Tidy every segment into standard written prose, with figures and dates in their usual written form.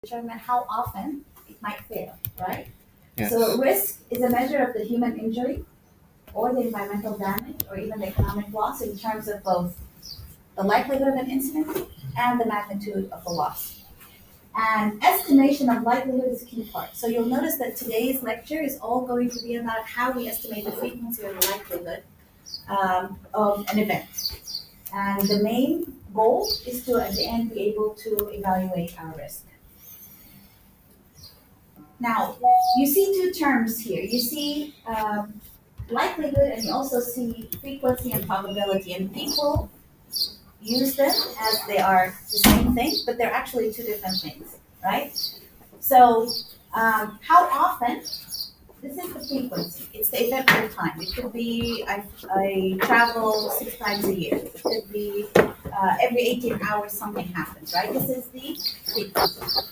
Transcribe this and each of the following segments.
determine how often it might fail, right? Yes. So risk is a measure of the human injury or the environmental damage or even the economic loss in terms of both the likelihood of an incident and the magnitude of the loss. And estimation of likelihood is a key part. So you'll notice that today's lecture is all going to be about how we estimate the frequency or the likelihood of an event. And the main goal is to, at the end, be able to evaluate our risk. Now, you see two terms here. You see likelihood and you also see frequency and probability. And people use them as they are the same thing, but they're actually two different things, right? So, how often? This is the frequency. It's the eventful time. It could be I travel 6 times a year. It could be every 18 hours something happens, right? This is the frequency.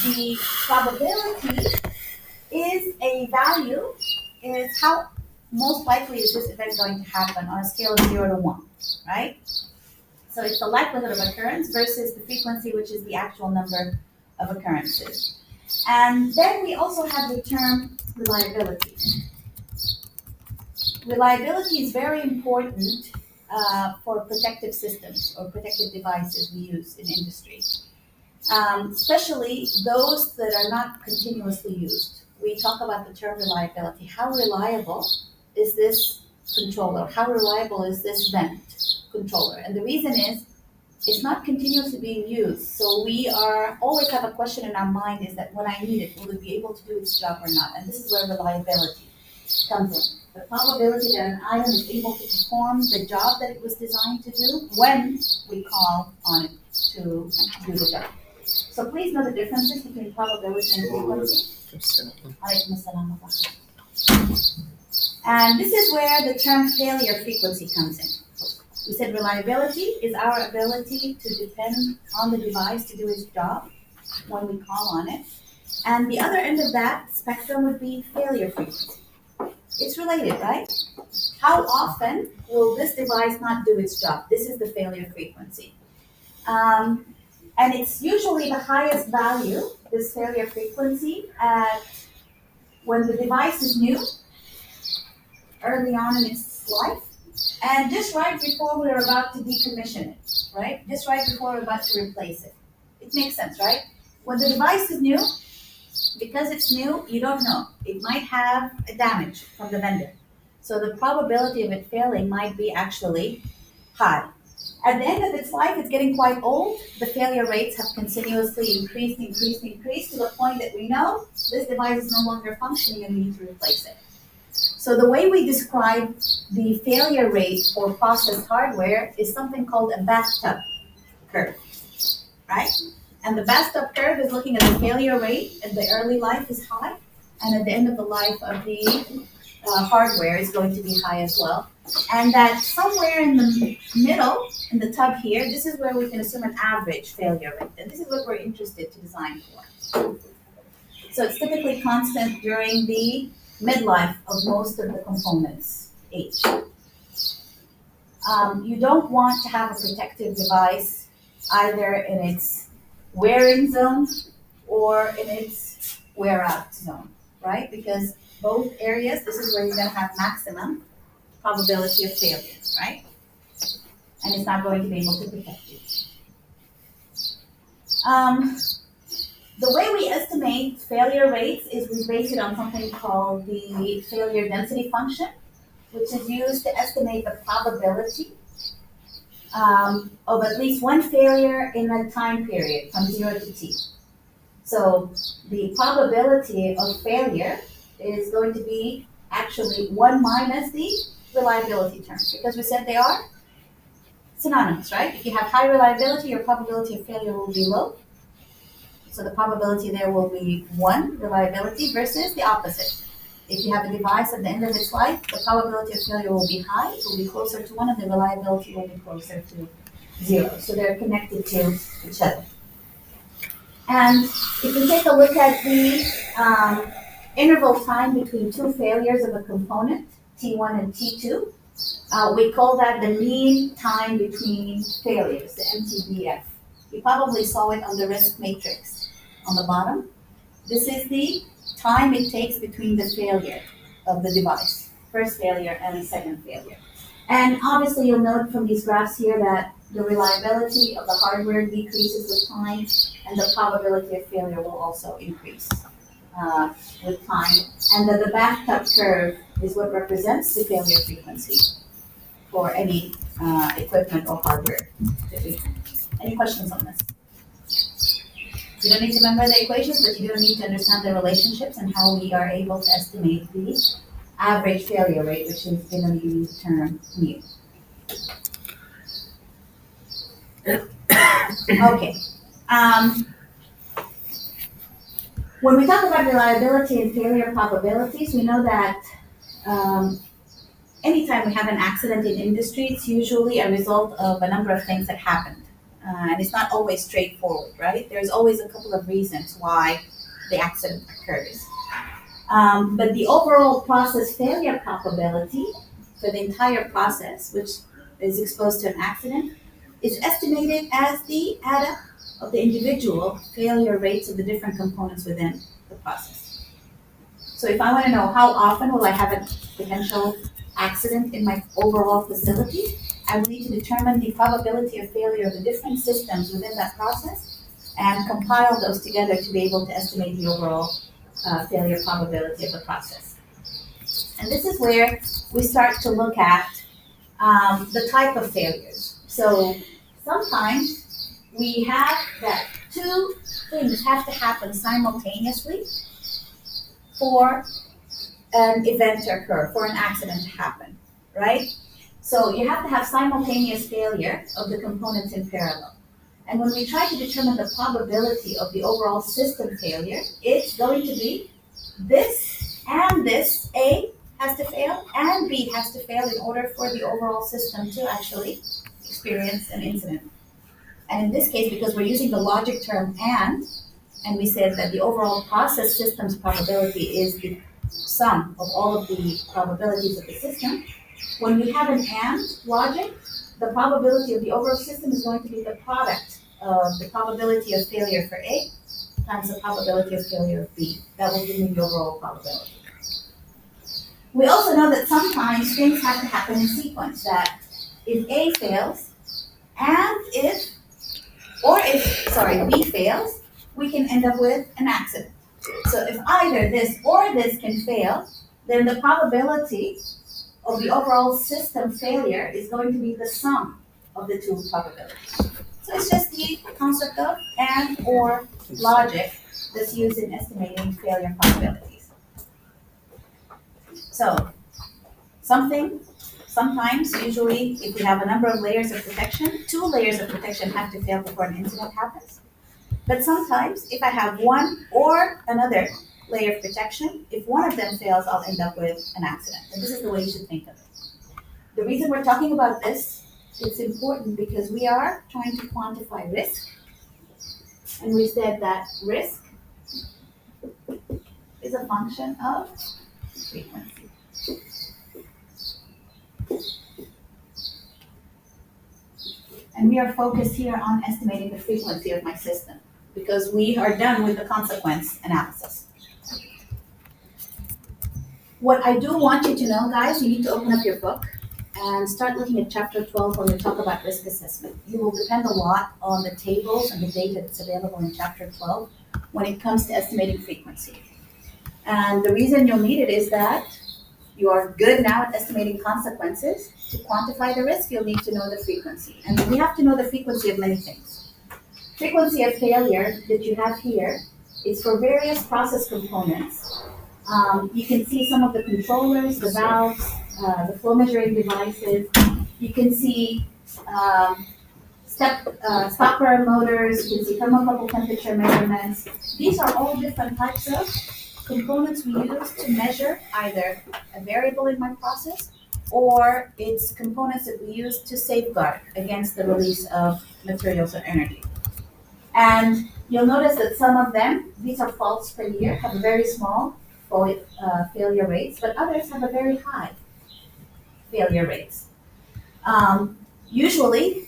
The probability is a value, is how most likely is this event going to happen on a scale of 0 to 1, right? So it's the likelihood of occurrence versus the frequency, which is the actual number of occurrences. And then we also have the term reliability. Reliability is very important for protective systems or protective devices we use in industry, especially those that are not continuously used. We talk about the term reliability. How reliable is this controller? How reliable is this vent controller? And the reason is it's not continuously being used. So we are always have a question in our mind is that when I need it, will it be able to do its job or not? And this is where reliability comes in. The probability that an item is able to perform the job that it was designed to do when we call on it to do the job. So please know the differences between probability and frequency. And this is where the term failure frequency comes in. We said reliability is our ability to depend on the device to do its job when we call on it. And the other end of that spectrum would be failure frequency. It's related, right? How often will this device not do its job? This is the failure frequency. And it's usually the highest value, this failure frequency, at when the device is new, early on in its life, and just right before we're about to decommission it, right? Just right before we're about to replace it. It makes sense, right? When the device is new, because it's new, you don't know. It might have a damage from the vendor. So the probability of it failing might be actually high. At the end of its life, it's getting quite old. The failure rates have continuously increased to the point that we know this device is no longer functioning and we need to replace it. So the way we describe the failure rate for processed hardware is something called a bathtub curve, right? And the bathtub curve is looking at the failure rate at the early life is high, and at the end of the life of the hardware is going to be high as well. And that somewhere in the middle, in the tub here, this is where we can assume an average failure rate. And this is what we're interested to design for. So it's typically constant during the midlife of most of the components age. You don't want to have a protective device either in its wearing zone or in its wear out zone, right? Because both areas, this is where you're going to have maximum probability of failure, right? And it's not going to be able to protect you. The way we estimate failure rates is we base it on something called the failure density function, which is used to estimate the probability of at least one failure in a time period from 0 to t. So the probability of failure is going to be actually 1 minus the reliability term, because we said they are synonymous, right? If you have high reliability, your probability of failure will be low. So the probability there will be 1 reliability versus the opposite. If you have a device at the end of its life, the probability of failure will be high, it will be closer to 1, and the reliability will be closer to 0. So they're connected to each other. And if we take a look at the interval time between two failures of a component, T1 and T2, we call that the mean time between failures, the MTBF. You probably saw it on the risk matrix. on the bottom, this is the time it takes between the failure of the device, first failure and second failure. And obviously you'll note from these graphs here that the reliability of the hardware decreases with time, and the probability of failure will also increase with time. And that the bathtub curve is what represents the failure frequency for any equipment or hardware. Any questions on this? You don't need to remember the equations, but you do need to understand the relationships and how we are able to estimate the average failure rate, which is going to use the term mu. Okay. When we talk about reliability and failure probabilities, we know that anytime we have an accident in industry, it's usually a result of a number of things that happened. And it's not always straightforward, right? There's always a couple of reasons why the accident occurs. But the overall process failure probability for the entire process, which is exposed to an accident, is estimated as the add-up of the individual failure rates of the different components within the process. So if I want to know how often will I have a potential accident in my overall facility, I will need to determine the probability of failure of the different systems within that process and compile those together to be able to estimate the overall failure probability of the process. And this is where we start to look at the type of failures. So sometimes we have that two things have to happen simultaneously for an event to occur, for an accident to happen, right? So you have to have simultaneous failure of the components in parallel. And when we try to determine the probability of the overall system failure, it's going to be this and this, A has to fail and B has to fail in order for the overall system to actually experience an incident. And in this case, because we're using the logic term and we said that the overall process system's probability is the sum of all of the probabilities of the system, when we have an and logic, the probability of the overall system is going to be the product of the probability of failure for A times the probability of failure of B. That will give me the overall probability. We also know that sometimes things have to happen in sequence, that if A fails and if B fails, we can end up with an accident. So if either this or this can fail, then the probability of the overall system failure is going to be the sum of the two probabilities. So it's just the concept of and or logic that's used in estimating failure probabilities. So sometimes, usually, if we have a number of layers of protection, 2 layers of protection have to fail before an incident happens. But sometimes, if I have one or another layer of protection, if one of them fails, I'll end up with an accident. And this is the way you should think of it. The reason we're talking about this, it's important because we are trying to quantify risk. And we said that risk is a function of frequency. And we are focused here on estimating the frequency of my system because we are done with the consequence analysis. What I do want you to know, guys, you need to open up your book and start looking at chapter 12 when we talk about risk assessment. You will depend a lot on the tables and the data that's available in chapter 12 when it comes to estimating frequency. And the reason you'll need it is that you are good now at estimating consequences. To quantify the risk, you'll need to know the frequency. And we have to know the frequency of many things. Frequency of failure that you have here is for various process components. You can see some of the controllers, the valves, the flow measuring devices. You can see stopper motors. You can see thermocouple temperature measurements. These are all different types of components we use to measure either a variable in my process or it's components that we use to safeguard against the release of materials or energy. And you'll notice that some of them, these are faults per year, have a very small failure rates, but others have a very high failure rates. Usually,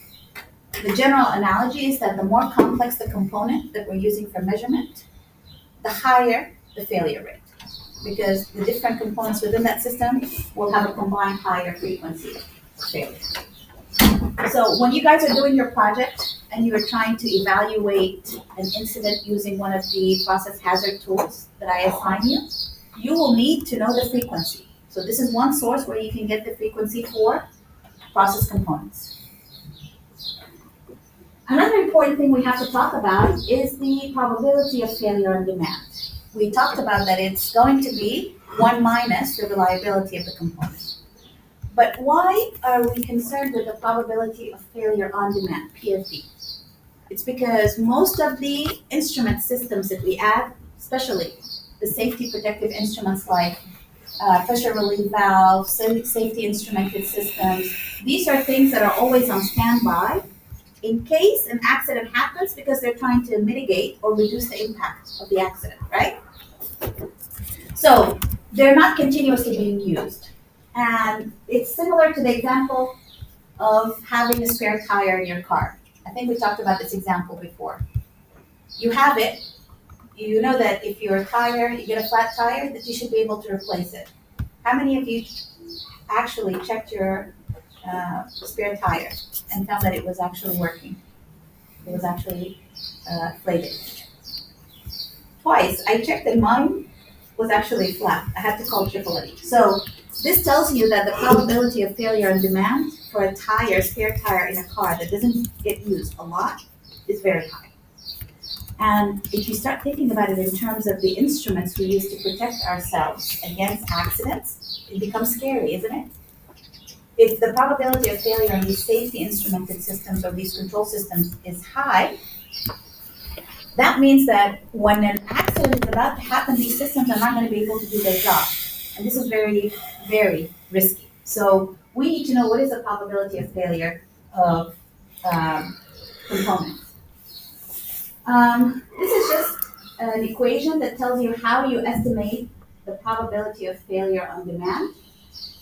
the general analogy is that the more complex the component that we're using for measurement, the higher the failure rate, because the different components within that system will have a combined higher frequency of failure. So when you guys are doing your project and you are trying to evaluate an incident using one of the process hazard tools that I assign you, you will need to know the frequency. So this is one source where you can get the frequency for process components. Another important thing we have to talk about is the probability of failure on demand. We talked about that it's going to be 1 minus the reliability of the component. But why are we concerned with the probability of failure on demand, PFD? It's because most of the instrument systems that we add, especially the safety protective instruments like pressure relief valves, safety instrumented systems, these are things that are always on standby in case an accident happens, because they're trying to mitigate or reduce the impact of the accident, right? So they're not continuously being used. And it's similar to the example of having a spare tire in your car. I think we talked about this example before. You have it, you know that if your tire, you get a flat tire, that you should be able to replace it. How many of you actually checked your spare tire and found that it was actually working? It was actually inflated. Twice, I checked and mine was actually flat. I had to call AAA. So this tells you that the probability of failure on demand for a tire, spare tire in a car that doesn't get used a lot is very high. And if you start thinking about it in terms of the instruments we use to protect ourselves against accidents, it becomes scary, isn't it? If the probability of failure in these safety instrumented systems or these control systems is high, that means that when an accident is about to happen, these systems are not going to be able to do their job. And this is very, very risky. So we need to know what is the probability of failure of components. This is just an equation that tells you how you estimate the probability of failure on demand.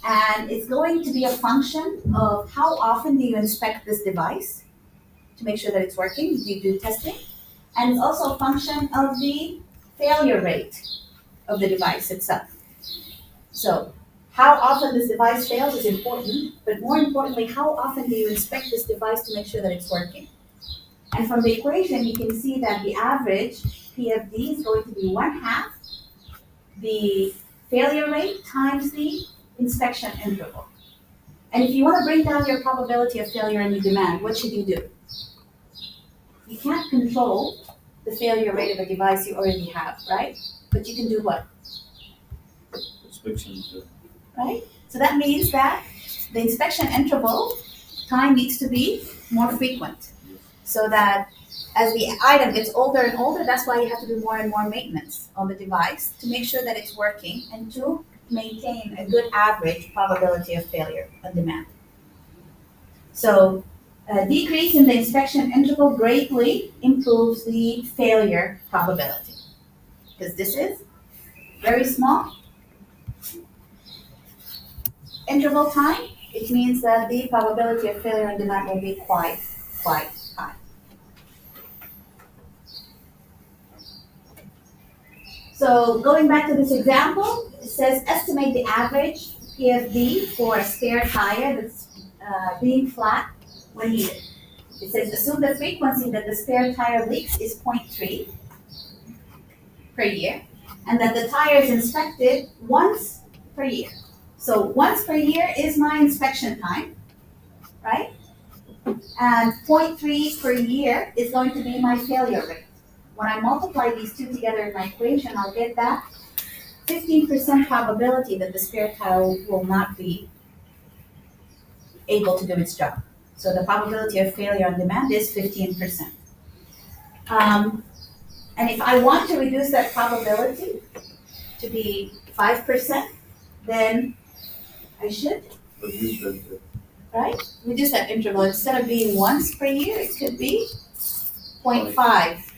And it's going to be a function of how often do you inspect this device to make sure that it's working. Do you do testing? And it's also a function of the failure rate of the device itself. So how often this device fails is important, but more importantly, how often do you inspect this device to make sure that it's working? And from the equation, you can see that the average PFD is going to be 1/2 the failure rate times the inspection interval. And if you want to bring down your probability of failure in the demand, what should you do? You can't control the failure rate of a device you already have, right? But you can do what? Inspection. Right? So that means that the inspection interval time needs to be more frequent, so that as the item gets older and older, that's why you have to do more and more maintenance on the device to make sure that it's working and to maintain a good average probability of failure on demand. So a decrease in the inspection interval greatly improves the failure probability, because this is very small interval time. It means that the probability of failure on demand will be quite high. So going back to this example, it says estimate the average PFD for a spare tire that's being flat when needed. It says assume the frequency that the spare tire leaks is 0.3 per year, and that the tire is inspected once per year. So once per year is my inspection time, right? And 0.3 per year is going to be my failure rate. When I multiply these two together in my equation, I'll get that 15% probability that the spare tire will not be able to do its job. So the probability of failure on demand is 15%. And if I want to reduce that probability to be 5%, then I should, right? Reduce that interval. Instead of being once per year, it could be 0.5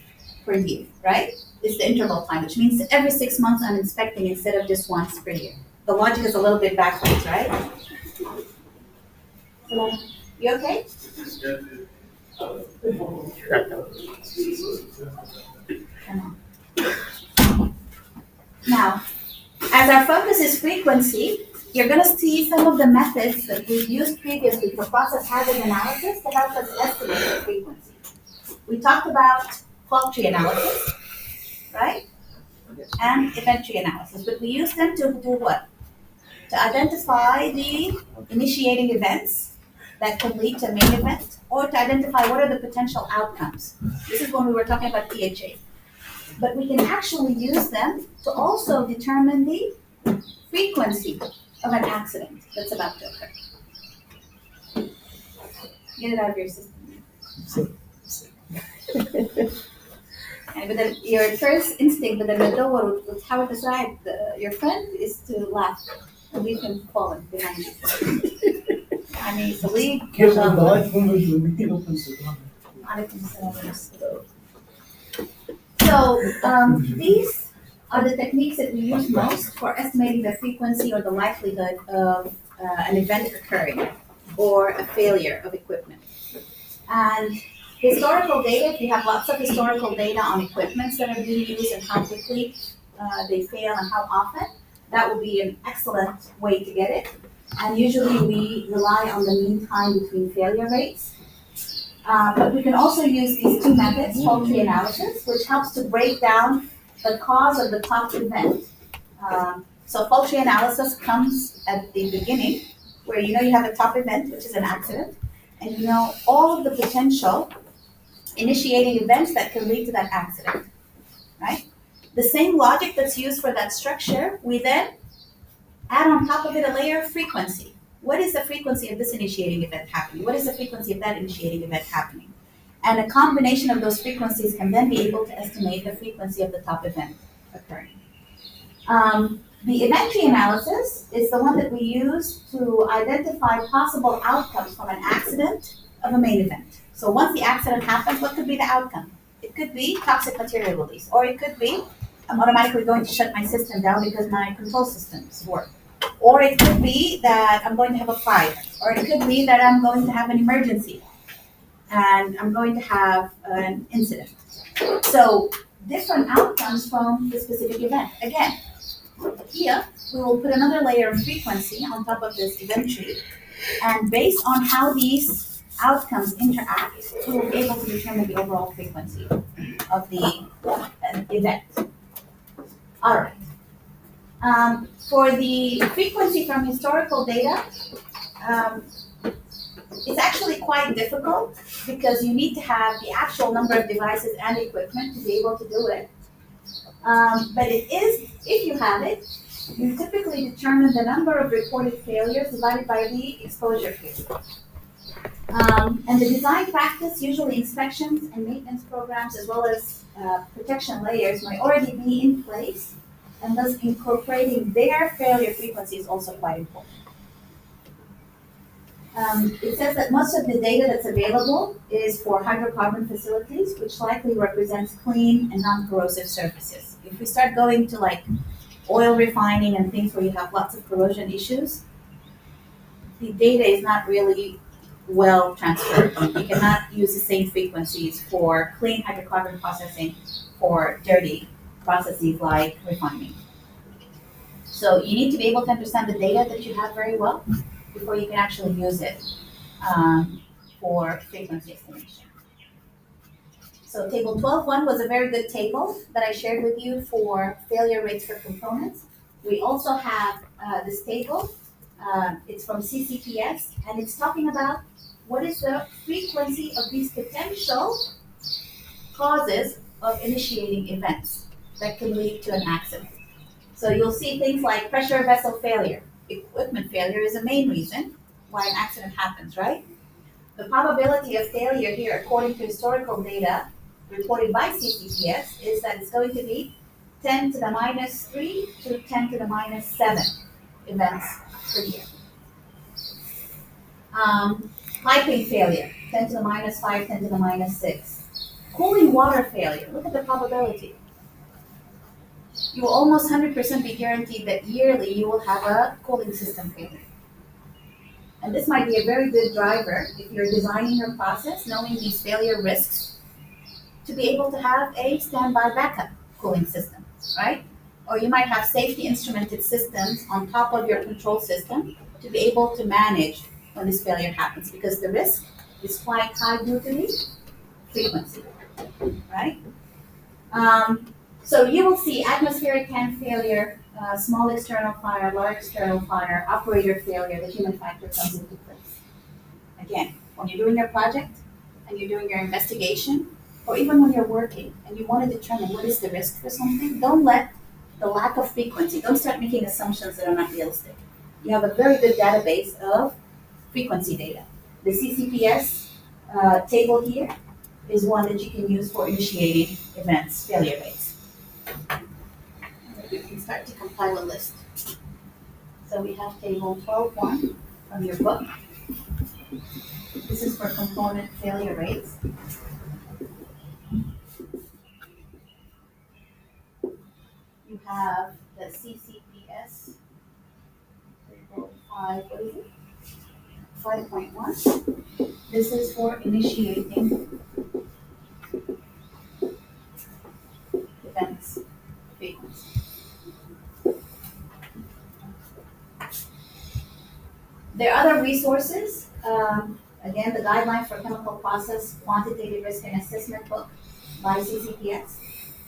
per year, right? It's the interval time, which means that every 6 months I'm inspecting instead of just once per year. The logic is a little bit backwards, right? So, you okay? Come on. Now, as our focus is frequency, you're going to see some of the methods that we've used previously for process hazard analysis to help us estimate the frequency. We talked about fault tree analysis, right? And event tree analysis, but we use them to do what? To identify the initiating events that can lead to a main event, or to identify what are the potential outcomes. This is when we were talking about PHA. But we can actually use them to also determine the frequency of an accident that's about to occur. Get it out of your system. And but then your first instinct, but then how to decide your friend is to laugh and leave him falling behind you. I mean, so we. So these are the techniques that we use most for estimating the frequency or the likelihood of an event occurring or a failure of equipment. And historical data, if you have lots of historical data on equipments that are being used and how quickly they fail and how often, that will be an excellent way to get it. And usually we rely on the mean time between failure rates. But we can also use these two methods, fault tree analysis, which helps to break down the cause of the top event. So fault tree analysis comes at the beginning, where you know you have a top event, which is an accident, and you know all of the potential initiating events that can lead to that accident, right? The same logic that's used for that structure, we then add on top of it a layer of frequency. What is the frequency of this initiating event happening? What is the frequency of that initiating event happening? And a combination of those frequencies can then be able to estimate the frequency of the top event occurring. The event tree analysis is the one that we use to identify possible outcomes from an accident of a main event. So once the accident happens, what could be the outcome? It could be toxic material release, or it could be I'm automatically going to shut my system down because my control systems work. Or it could be that I'm going to have a fire, or it could be that I'm going to have an emergency and I'm going to have an incident. So different outcomes from the specific event. Again, here we will put another layer of frequency on top of this event tree, and based on how these outcomes interact, we will be able to determine the overall frequency of the event. All right. For the frequency from historical data, it's actually quite difficult because you need to have the actual number of devices and equipment to be able to do it. But it is, if you have it, you typically determine the number of reported failures divided by the exposure period. And the design practice, usually inspections and maintenance programs, as well as protection layers, might already be in place, and thus incorporating their failure frequency is also quite important. It says that most of the data that's available is for hydrocarbon facilities, which likely represents clean and non-corrosive surfaces. If we start going to like oil refining and things where you have lots of corrosion issues, the data is not really well transferred. You cannot use the same frequencies for clean hydrocarbon processing for dirty processes like refining. So you need to be able to understand the data that you have very well before you can actually use it for frequency estimation. So table 12.1 was a very good table that I shared with you for failure rates for components. We also have this table. It's from CCPS, and it's talking about what is the frequency of these potential causes of initiating events that can lead to an accident. So you'll see things like pressure vessel failure. Equipment failure is a main reason why an accident happens, right? The probability of failure here, according to historical data reported by CCPS, is that it's going to be 10 to the minus 3 to 10 to the minus 7 events per year. Piping failure, 10 to the minus 5, 10 to the minus 6. Cooling water failure, look at the probability. You will almost 100% be guaranteed that yearly you will have a cooling system failure. And this might be a very good driver if you're designing your process, knowing these failure risks, to be able to have a standby backup cooling system, right? or you might have safety instrumented systems on top of your control system to be able to manage when this failure happens, because the risk is quite high due to the frequency, right? So you will see atmospheric tank failure, small external fire, large external fire, operator failure, the human factor comes into place. Again, when you're doing your project and you're doing your investigation, or even when you're working and you want to determine what is the risk for something, don't let the lack of frequency, don't start making assumptions that are not realistic. You have a very good database of frequency data. The CCPS table here is one that you can use for initiating events, failure rates. You can start to compile a list. So we have table 12.1 from your book. This is for component failure rates. You have the CCPS table 5, what is it? 5.1. This is for initiating events frequency. There are other resources. Again, the Guidelines for Chemical Process Quantitative Risk and Assessment book by CCPS.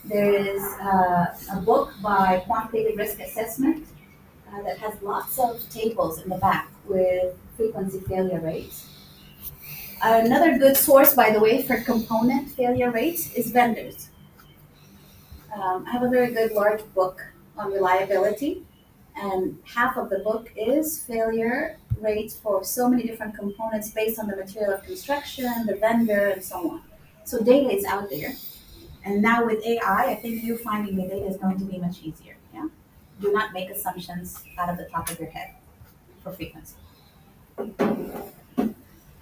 There is a book by Quantitative Risk Assessment that has lots of tables in the back with frequency failure rates. Another good source, by the way, for component failure rates is vendors. I have a very good large book on reliability, and half of the book is failure rates for so many different components based on the material of construction, the vendor, and so on. So data is out there. And now with AI, I think you finding the data is going to be much easier. Yeah? Do not make assumptions out of the top of your head for frequency.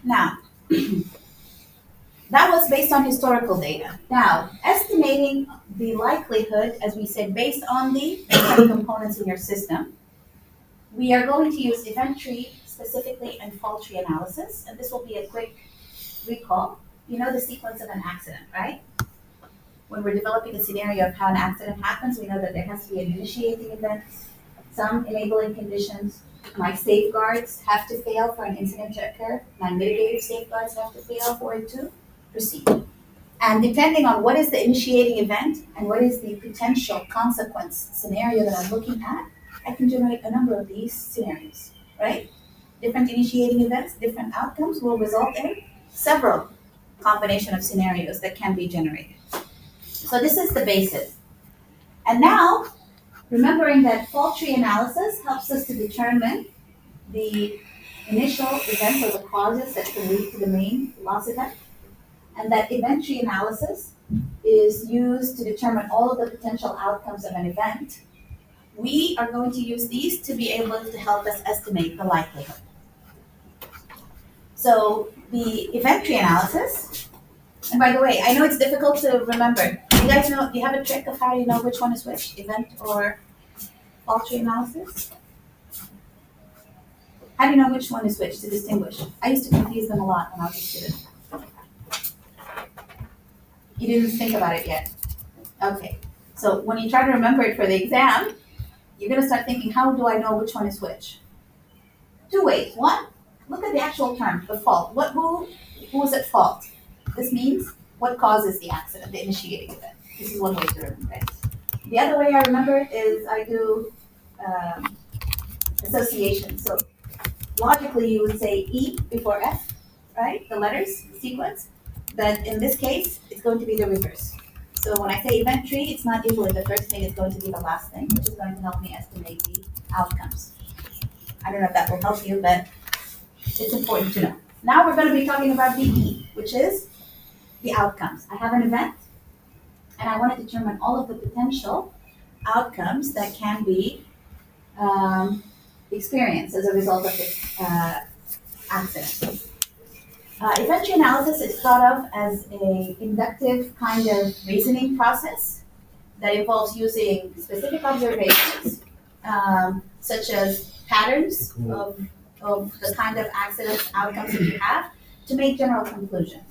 Now, that was based on historical data. Now, estimating the likelihood, as we said, based on the different components in your system, we are going to use event tree specifically and fault tree analysis. And this will be a quick recall. You know the sequence of an accident, right? When we're developing a scenario of how an accident happens, we know that there has to be an initiating event, some enabling conditions. My safeguards have to fail for an incident to occur. My mitigative safeguards have to fail for it to proceed. And depending on what is the initiating event and what is the potential consequence scenario that I'm looking at, I can generate a number of these scenarios, right? Different initiating events, different outcomes will result in several combination of scenarios that can be generated. So this is the basis. And now, remembering that fault tree analysis helps us to determine the initial event or the causes that can lead to the main loss event. And that event tree analysis is used to determine all of the potential outcomes of an event. We are going to use these to be able to help us estimate the likelihood. So the event tree analysis, and by the way, I know it's difficult to remember. Do you guys know, do you have a trick of how you know which one is which, event or fault tree analysis? How do you know which one is which to distinguish? I used to confuse them a lot when I was a student. You didn't think about it yet. Okay, so when you try to remember it for the exam, you're gonna start thinking, how do I know which one is which? Two ways. One, look at the actual term, the fault. Who is at fault? This means what causes the accident, the initiating event. This is one way to remember it. The other way I remember it is I do association. So logically, you would say E before F, right? The letters, the sequence. But in this case, it's going to be the reverse. So when I say event tree, it's not usually the first thing, it's going to be the last thing, which is going to help me estimate the outcomes. I don't know if that will help you, but it's important to know. Now we're going to be talking about the E, which is the outcomes. I have an event, and I want to determine all of the potential outcomes that can be experienced as a result of this accident. Event tree analysis is thought of as an inductive kind of reasoning process that involves using specific observations, such as patterns of the kind of accidents outcomes that you have, to make general conclusions.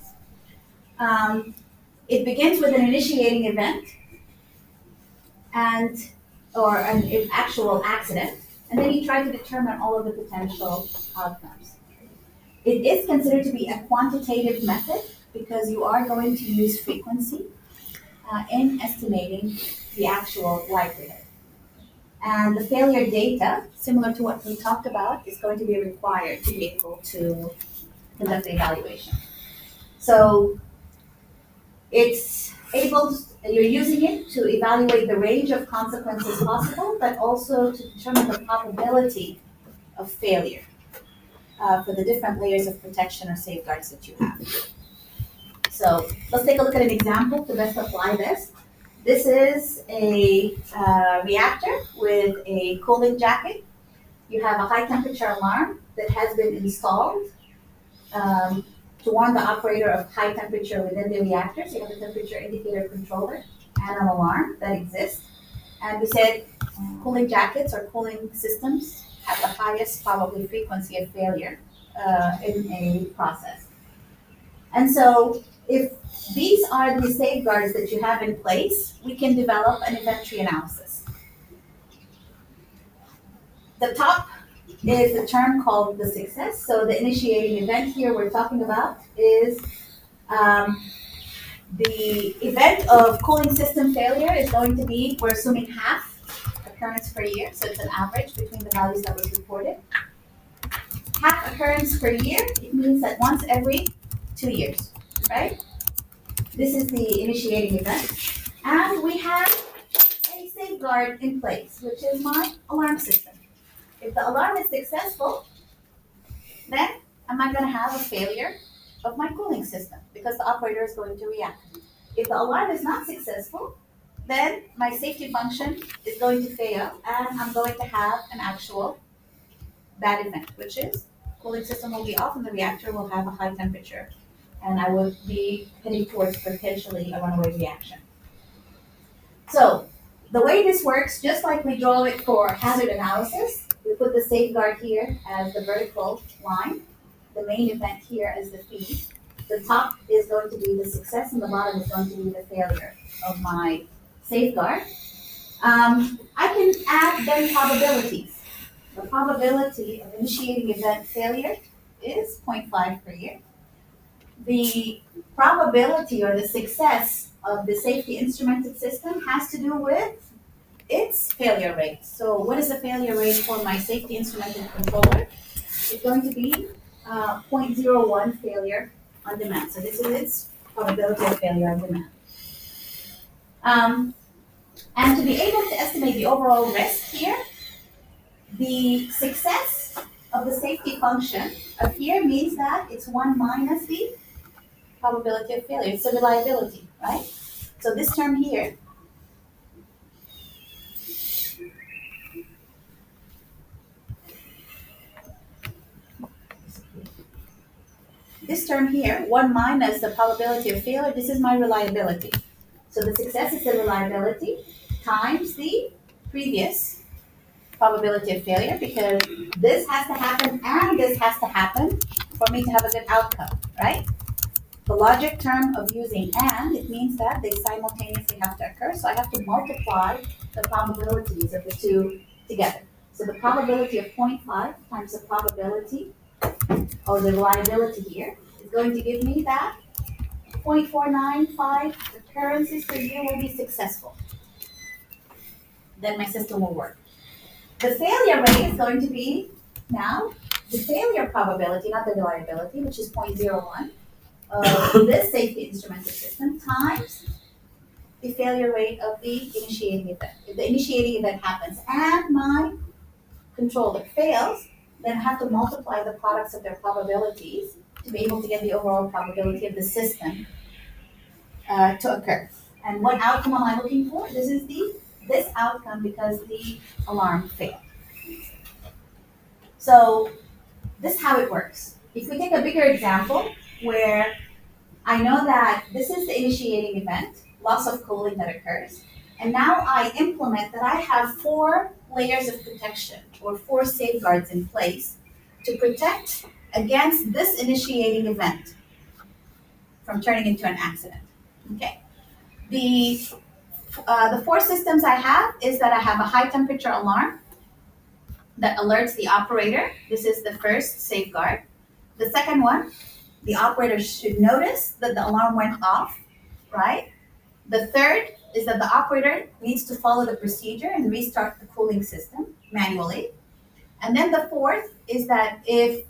It begins with an initiating event, and or an actual accident, and then you try to determine all of the potential outcomes. It is considered to be a quantitative method because you are going to use frequency in estimating the actual likelihood. And the failure data, similar to what we talked about, is going to be required to be able to conduct the evaluation. So you're using it to evaluate the range of consequences possible, but also to determine the probability of failure for the different layers of protection or safeguards that you have. So let's take a look at an example to best apply this. This is a reactor with a cooling jacket. You have a high temperature alarm that has been installed to warn the operator of high temperature within the reactor. So you have a temperature indicator controller and an alarm that exists. And we said cooling jackets or cooling systems have the highest probably frequency of failure in a process. And so if these are the safeguards that you have in place, we can develop an event tree analysis. The top is a term called the success. So the initiating event here we're talking about is the event of cooling system failure is going to be, we're assuming half occurrence per year. So it's an average between the values that was reported. Half occurrence per year, it means that once every 2 years, right? This is the initiating event. And we have a safeguard in place, which is my alarm system. If the alarm is successful, then am I going to have a failure of my cooling system because the operator is going to react. If the alarm is not successful, then my safety function is going to fail and I'm going to have an actual bad event, which is cooling system will be off and the reactor will have a high temperature and I will be heading towards potentially a runaway reaction. So the way this works, just like we draw it for hazard analysis, we put the safeguard here as the vertical line, the main event here as the feed. The top is going to be the success and the bottom is going to be the failure of my safeguard. I can add then probabilities. The probability of initiating event failure is 0.5 per year. The probability or the success of the safety instrumented system has to do with its failure rate. So what is the failure rate for my safety instrumented controller? It's going to be 0.01 failure on demand. So this is its probability of failure on demand. And to be able to estimate the overall risk here, the success of the safety function of here means that it's 1 minus the probability of failure. It's the reliability, right? So this term here, this term here, 1 minus the probability of failure, this is my reliability. So the success is the reliability times the previous probability of failure because this has to happen and this has to happen for me to have a good outcome, right? The logic term of using and, it means that they simultaneously have to occur. So I have to multiply the probabilities of the two together. So the probability of 0.5 times the probability or the reliability here is going to give me that 0.495 occurrences per year will be successful. Then my system will work. The failure rate is going to be now the failure probability, not the reliability, which is 0.01 of this safety instrumented system times the failure rate of the initiating event. If the initiating event happens and my controller fails, then I have to multiply the products of their probabilities to be able to get the overall probability of the system to occur. And what outcome am I looking for? This is this outcome because the alarm failed. So this is how it works. If we take a bigger example where I know that this is the initiating event, loss of cooling that occurs, and now I implement that I have 4 layers of protection or 4 safeguards in place to protect against this initiating event from turning into an accident. Okay. The The four systems I have is that I have a high temperature alarm that alerts the operator. This is the first safeguard. The second one, the operator should notice that the alarm went off, right? The third is that the operator needs to follow the procedure and restart the cooling system manually. And then the fourth is that if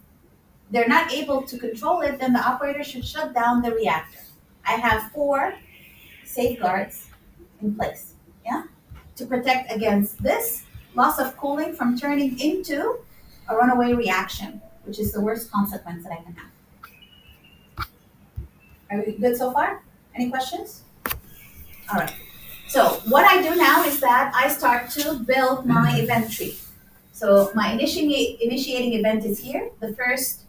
they're not able to control it, then the operator should shut down the reactor. I have four safeguards in place, yeah, to protect against this loss of cooling from turning into a runaway reaction, which is the worst consequence that I can have. Are we good so far? Any questions? All right. So what I do now is that I start to build my event tree. So my initiating event is here. The first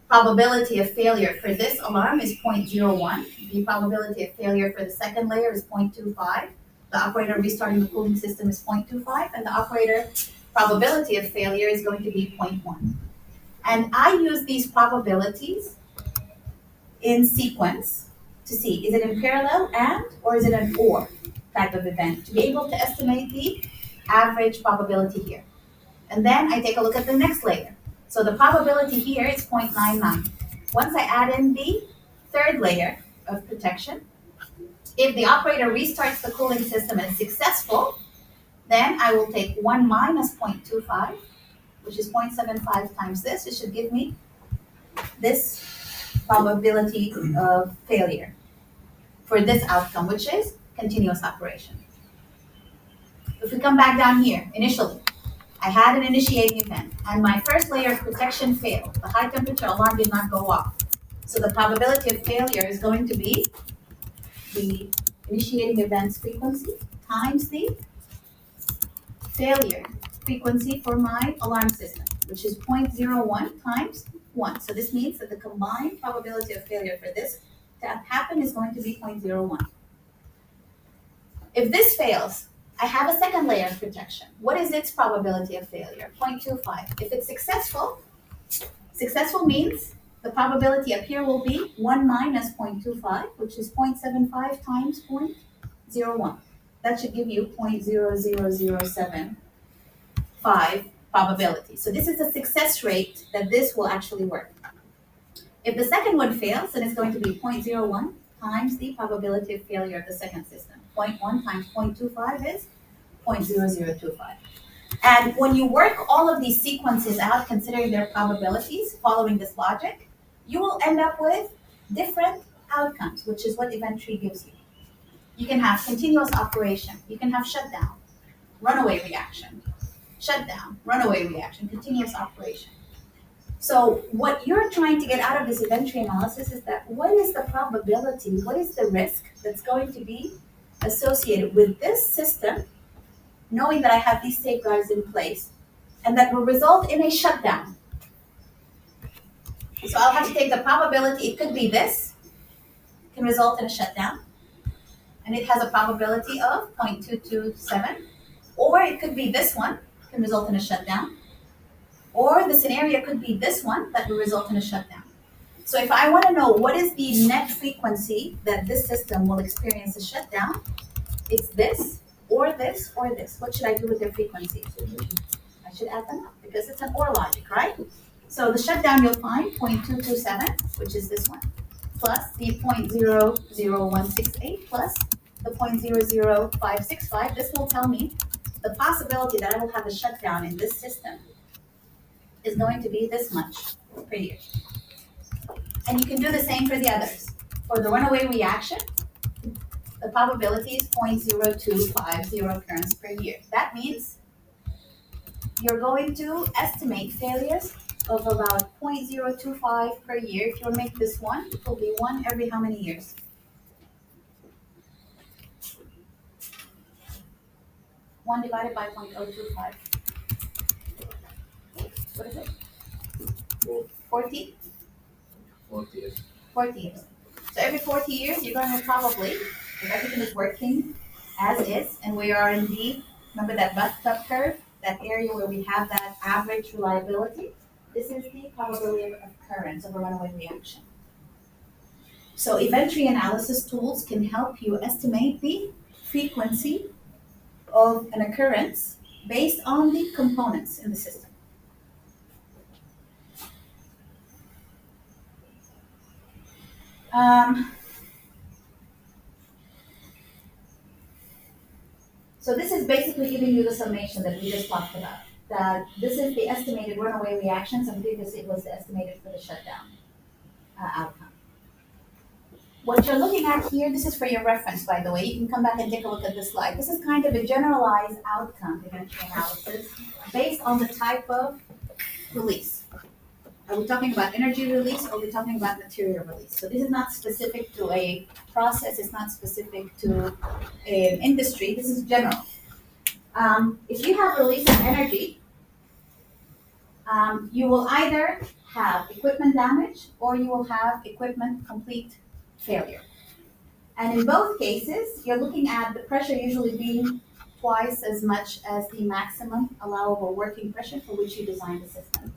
probability of failure for this alarm is 0.01. The probability of failure for the second layer is 0.25. The operator restarting the cooling system is 0.25, and the operator probability of failure is going to be 0.1. And I use these probabilities in sequence to see, is it in parallel and, or is it an or type of event, to be able to estimate the average probability here. And then I take a look at the next layer. So the probability here is 0.99. Once I add in the third layer of protection, if the operator restarts the cooling system and is successful, then I will take 1 minus 0.25, which is 0.75 times this. It should give me this probability of failure for this outcome, which is continuous operation. If we come back down here, initially, I had an initiating event, and my first layer of protection failed. The high temperature alarm did not go off. So the probability of failure is going to be the initiating event's frequency times the failure frequency for my alarm system, which is 0.01 times 1. So this means that the combined probability of failure for this to happen is going to be 0.01. If this fails, I have a second layer of protection. What is its probability of failure? 0.25. If it's successful means the probability up here will be 1 minus 0.25, which is 0.75 times 0.01. That should give you 0.00075 probability. So this is a success rate that this will actually work. If the second one fails, then it's going to be 0.01 times the probability of failure of the second system. 0.1 times 0.25 is 0.0025. And when you work all of these sequences out, considering their probabilities, following this logic, you will end up with different outcomes, which is what event tree gives you. You can have continuous operation. You can have shutdown, runaway reaction, shutdown, runaway reaction, continuous operation. So what you're trying to get out of this event tree analysis is that what is the probability, what is the risk that's going to be associated with this system, knowing that I have these safeguards in place, and that will result in a shutdown. So I'll have to take the probability, it could be this, can result in a shutdown, and it has a probability of 0.227, or it could be this one, can result in a shutdown, or the scenario could be this one that will result in a shutdown. So if I want to know what is the net frequency that this system will experience a shutdown, it's this, or this, or this. What should I do with their frequencies? I should add them up because it's an OR logic, right? So the shutdown you'll find 0.227, which is this one, plus the 0.00168 plus the 0.00565. This will tell me the possibility that I will have a shutdown in this system is going to be this much per year. And you can do the same for the others. For the runaway reaction, the probability is 0.0250 occurrence per year. That means you're going to estimate failures of about 0.025 per year. If you make this one, it will be one every how many years? One divided by 0.025. What is it? 40? 40 years. 40 years. So every 40 years, you're going to probably, if everything is working as is, and we are in the, remember that bathtub curve, that area where we have that average reliability, this is the probability of occurrence of a runaway reaction. So event tree analysis tools can help you estimate the frequency of an occurrence based on the components in the system. So this is basically giving you the summation that we just talked about. That this is the estimated runaway reactions, and previously it was the estimated for the shutdown outcome. What you're looking at here, this is for your reference, by the way. You can come back and take a look at this slide. This is kind of a generalized outcome eventual analysis based on the type of release. Are we talking about energy release or are we talking about material release? So this is not specific to a process, it's not specific to an industry, this is general. If you have release of energy, you will either have equipment damage or you will have equipment complete failure. And in both cases, you're looking at the pressure usually being twice as much as the maximum allowable working pressure for which you designed the system.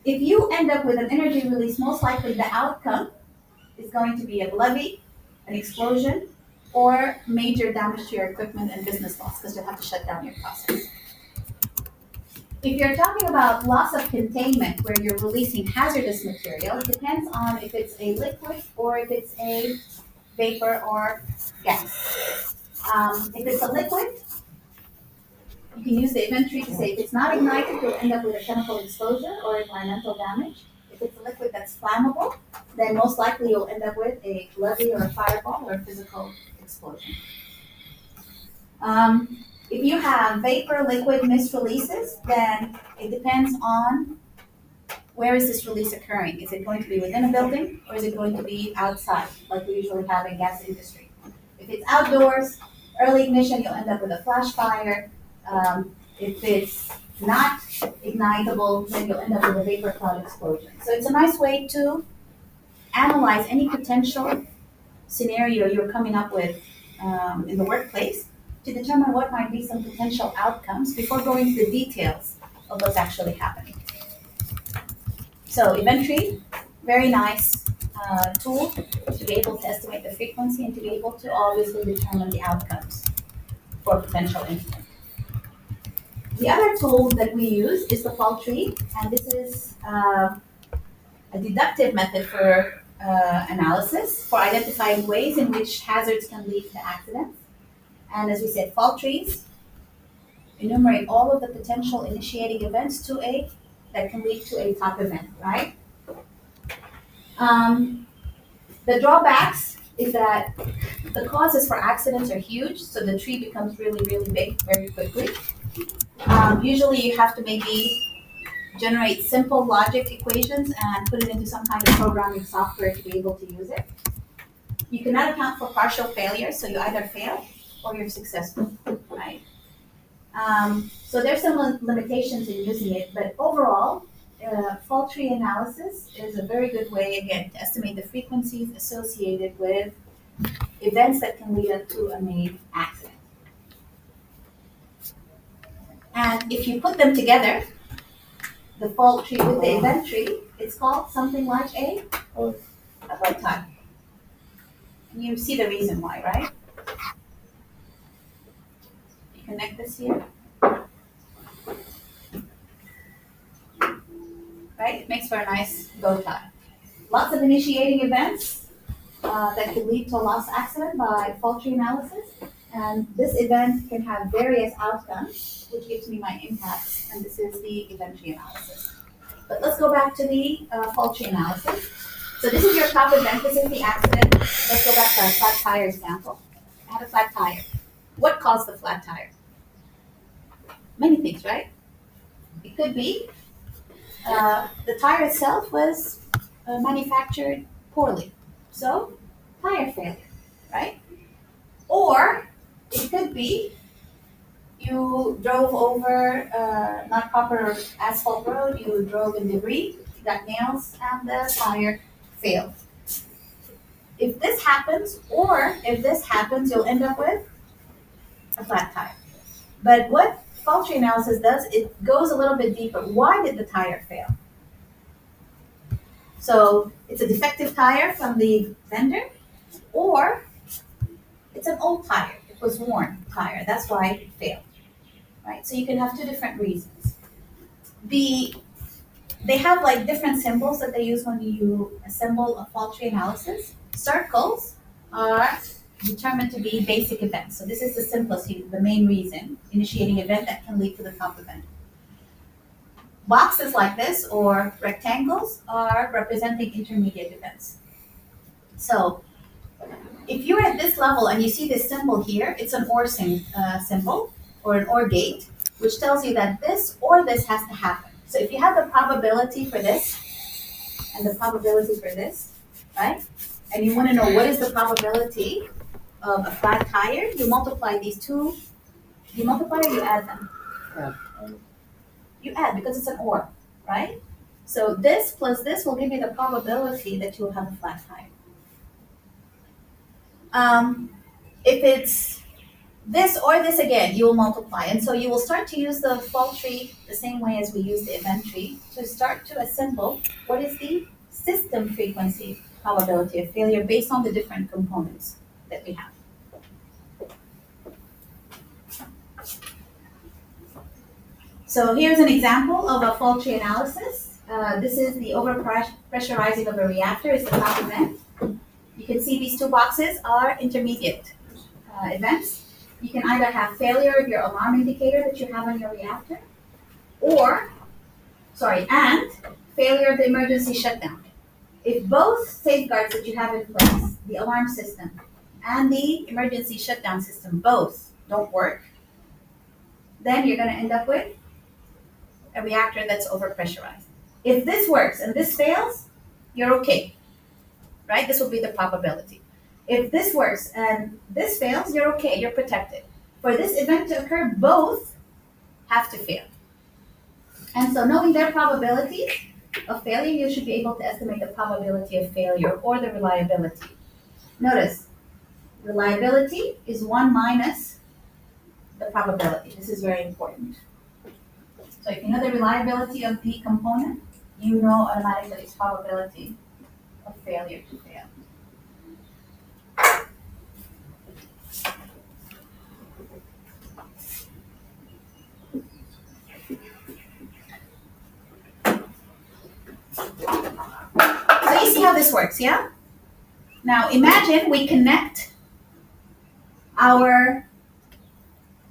If you end up with an energy release, most likely the outcome is going to be a levy, an explosion, or major damage to your equipment and business loss because you'll have to shut down your process. If you're talking about loss of containment where you're releasing hazardous material, it depends on if it's a liquid or if it's a vapor or gas. If it's a liquid, you can use the inventory to say if it's not ignited, you'll end up with a chemical explosion or environmental damage. If it's a liquid that's flammable, then most likely you'll end up with a levy or a fireball or a physical explosion. If you have vapor, liquid, mist releases, then it depends on where is this release occurring. Is it going to be within a building or is it going to be outside, like we usually have in gas industry? If it's outdoors, early ignition, you'll end up with a flash fire. If it's not ignitable, then you'll end up with a vapor cloud explosion. So it's a nice way to analyze any potential scenario you're coming up with in the workplace to determine what might be some potential outcomes before going to the details of what's actually happening. So inventory, very nice tool to be able to estimate the frequency and to be able to obviously determine the outcomes for potential incident. The other tool that we use is the fault tree, and this is a deductive method for analysis for identifying ways in which hazards can lead to accidents. And as we said, fault trees enumerate all of the potential initiating events that can lead to a top event, right? The drawbacks is that the causes for accidents are huge, so the tree becomes really, really big very quickly. Usually you have to maybe generate simple logic equations and put it into some kind of programming software to be able to use it. You cannot account for partial failure, so you either fail or you're successful, right? So there's some limitations in using it, but overall, fault tree analysis is a very good way, again, to estimate the frequencies associated with events that can lead up to a made accident. And if you put them together, the fault tree with the event tree, it's called something like a flow time. And you see the reason why, right? You connect this here. Right? It makes for a nice bow tie. Lots of initiating events that could lead to a loss accident by fault tree analysis. And this event can have various outcomes, which gives me my impacts, and this is the event tree analysis. But let's go back to the fault tree analysis. So this is your top event, this is the accident. Let's go back to our flat tire example. I had a flat tire. What caused the flat tire? Many things, right? It could be the tire itself was manufactured poorly. So, tire failure, right? Or it could be you drove over not proper asphalt road, you drove in debris, you got nails, and the tire failed. If this happens, or if this happens, you'll end up with a flat tire. But what fault tree analysis does, it goes a little bit deeper. Why did the tire fail? So it's a defective tire from the vendor, or it's an old tire. was worn tire. That's why it failed, right? So you can have two different reasons. They have like different symbols that they use when you assemble a fault tree analysis. Circles are determined to be basic events. So this is the simplest, the main reason, initiating event that can lead to the top event. Boxes like this or rectangles are representing intermediate events. So if you're at this level and you see this symbol here, it's an OR symbol or an OR gate, which tells you that this or this has to happen. So if you have the probability for this and the probability for this, right? And you want to know what is the probability of a flat tire, you multiply these two. You multiply or you add them? You add because it's an OR, right? So this plus this will give you the probability that you will have a flat tire. If it's this or this again, you will multiply. And so you will start to use the fault tree the same way as we use the event tree to start to assemble what is the system frequency probability of failure based on the different components that we have. So here's an example of a fault tree analysis. This is the overpressurizing of a reactor is the top event. You can see these two boxes are intermediate events. You can either have failure of your alarm indicator that you have on your reactor, and failure of the emergency shutdown. If both safeguards that you have in place, the alarm system and the emergency shutdown system, both don't work, then you're going to end up with a reactor that's overpressurized. If this works and this fails, you're okay, right? This will be the probability. If this works and this fails, you're okay, you're protected. For this event to occur, both have to fail. And so knowing their probability of failure, you should be able to estimate the probability of failure or the reliability. Notice, reliability is 1 minus the probability. This is very important. So if you know the reliability of the component, you know automatically its probability of failure to fail. So you see how this works, yeah? Now imagine we connect our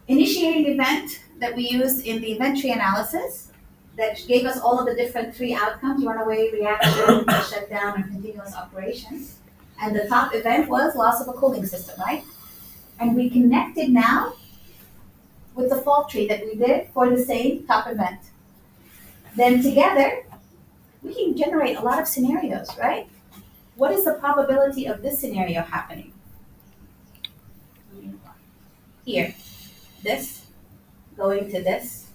initiating event that we used in the event tree analysis that gave us all of the different 3 outcomes, runaway, reaction, shutdown, and continuous operations. And the top event was loss of a cooling system, right? And we connected now with the fault tree that we did for the same top event. Then together, we can generate a lot of scenarios, right? What is the probability of this scenario happening? Here, this going to this,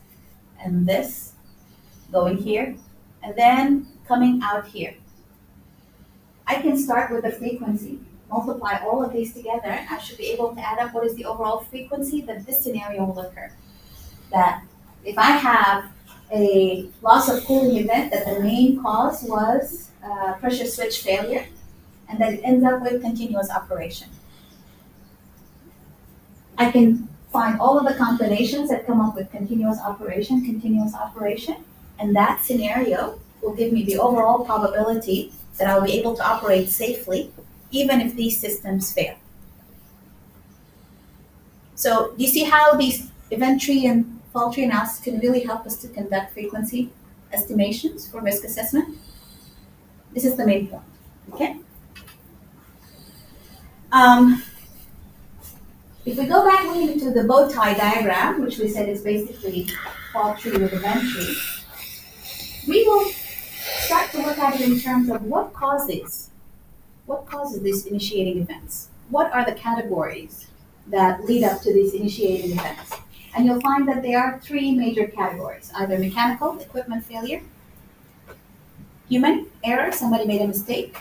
and this going here, and then coming out here. I can start with the frequency, multiply all of these together, and I should be able to add up what is the overall frequency that this scenario will occur. That if I have a loss of cooling event that the main cause was pressure switch failure, and then it ends up with continuous operation. I can find all of the combinations that come up with continuous operation, and that scenario will give me the overall probability that I'll be able to operate safely, even if these systems fail. So do you see how these event tree and fault tree analysis can really help us to conduct frequency estimations for risk assessment? This is the main point, okay? If we go back to the bow tie diagram, which we said is basically fault tree with event tree, we will start to look at it in terms of what causes these initiating events. What are the categories that lead up to these initiating events? And you'll find that there are 3 major categories, either mechanical, equipment failure, human error, somebody made a mistake.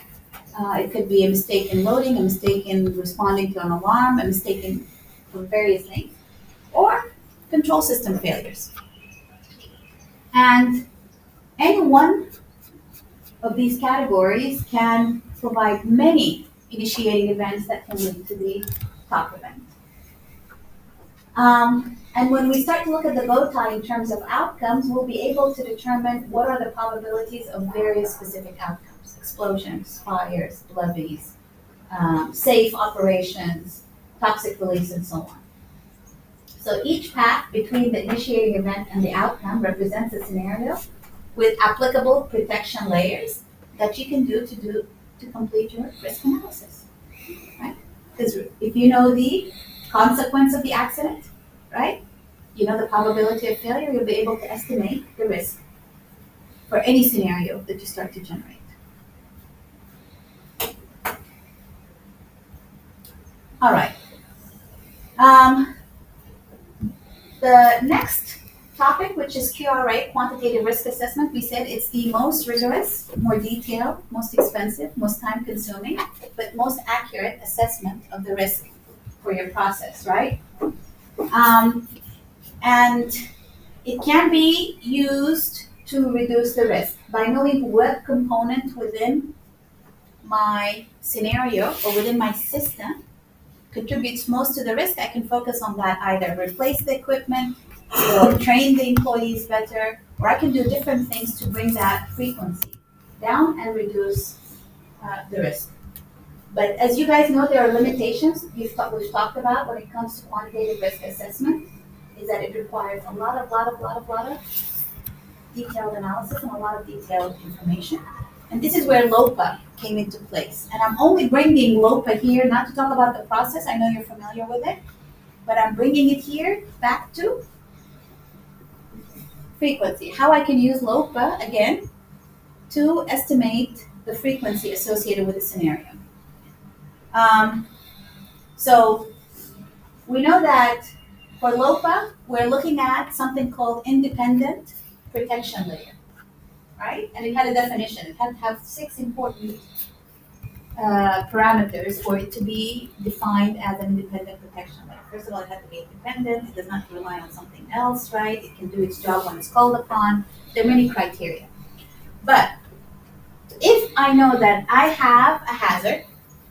It could be a mistake in loading, a mistake in responding to an alarm, a mistake in various things, or control system failures. And any one of these categories can provide many initiating events that can lead to the top event. And when we start to look at the bow tie in terms of outcomes, we'll be able to determine what are the probabilities of various specific outcomes: explosions, fires, levies, safe operations, toxic release, and so on. So each path between the initiating event and the outcome represents a scenario with applicable protection layers that you can do to complete your risk analysis, right? Because if you know the consequence of the accident, right, you know the probability of failure, you'll be able to estimate the risk for any scenario that you start to generate. All right. The next topic, which is QRA, quantitative risk assessment, we said it's the most rigorous, more detailed, most expensive, most time consuming, but most accurate assessment of the risk for your process, right? And it can be used to reduce the risk by knowing what component within my scenario or within my system contributes most to the risk. I can focus on that, either replace the equipment or train the employees better, or I can do different things to bring that frequency down and reduce the risk. But as you guys know, there are limitations we've talked about when it comes to quantitative risk assessment, is that it requires a lot of detailed analysis and a lot of detailed information. And this is where LOPA came into place. And I'm only bringing LOPA here, not to talk about the process, I know you're familiar with it, but I'm bringing it here back to frequency. How I can use LOPA, again, to estimate the frequency associated with a scenario. So we know that for LOPA, we're looking at something called independent protection layer, right? And it had a definition. It had to have 6 important parameters for it to be defined as an independent protection layer. First of all, it had to be independent. It does not rely on something else, right? It can do its job when it's called upon. There are many criteria. But if I know that I have a hazard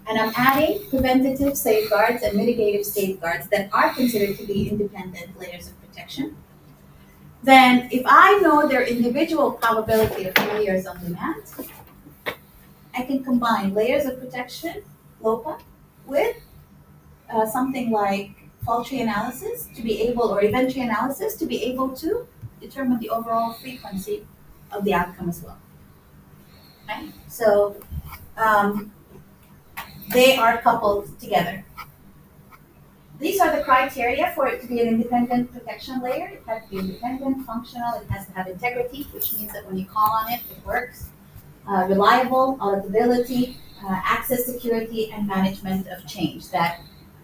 and I'm adding preventative safeguards and mitigative safeguards that are considered to be independent layers of protection, then if I know their individual probability of failures on demand, I can combine layers of protection, LOPA, with something like fault tree analysis to be able, or event tree analysis to be able to determine the overall frequency of the outcome as well. Right? So they are coupled together. These are the criteria for it to be an independent protection layer. It has to be independent, functional, it has to have integrity, which means that when you call on it, it works. Reliable, auditability, access security, and management of change. That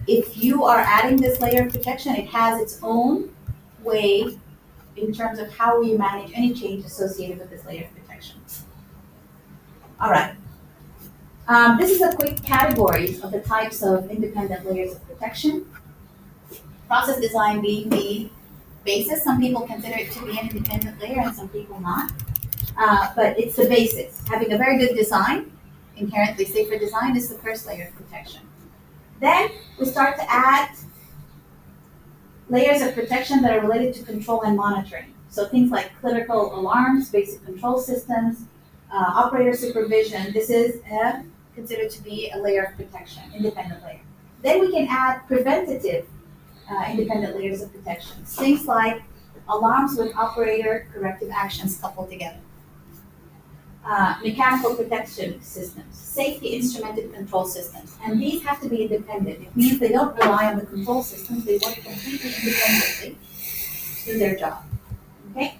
if you are adding this layer of protection, it has its own way in terms of how you manage any change associated with this layer of protection. All right. This is a quick category of the types of independent layers of protection. Process design being the basis. Some people consider it to be an independent layer and some people not. But it's the basis. Having a very good design, inherently safer design, is the first layer of protection. Then we start to add layers of protection that are related to control and monitoring. So things like critical alarms, basic control systems, operator supervision. This is considered to be a layer of protection, independent layer. Then we can add preventative independent layers of protection. Things like alarms with operator corrective actions coupled together. Mechanical protection systems, safety instrumented control systems, and these have to be independent. It means they don't rely on the control systems, they work completely independently to do their job. Okay?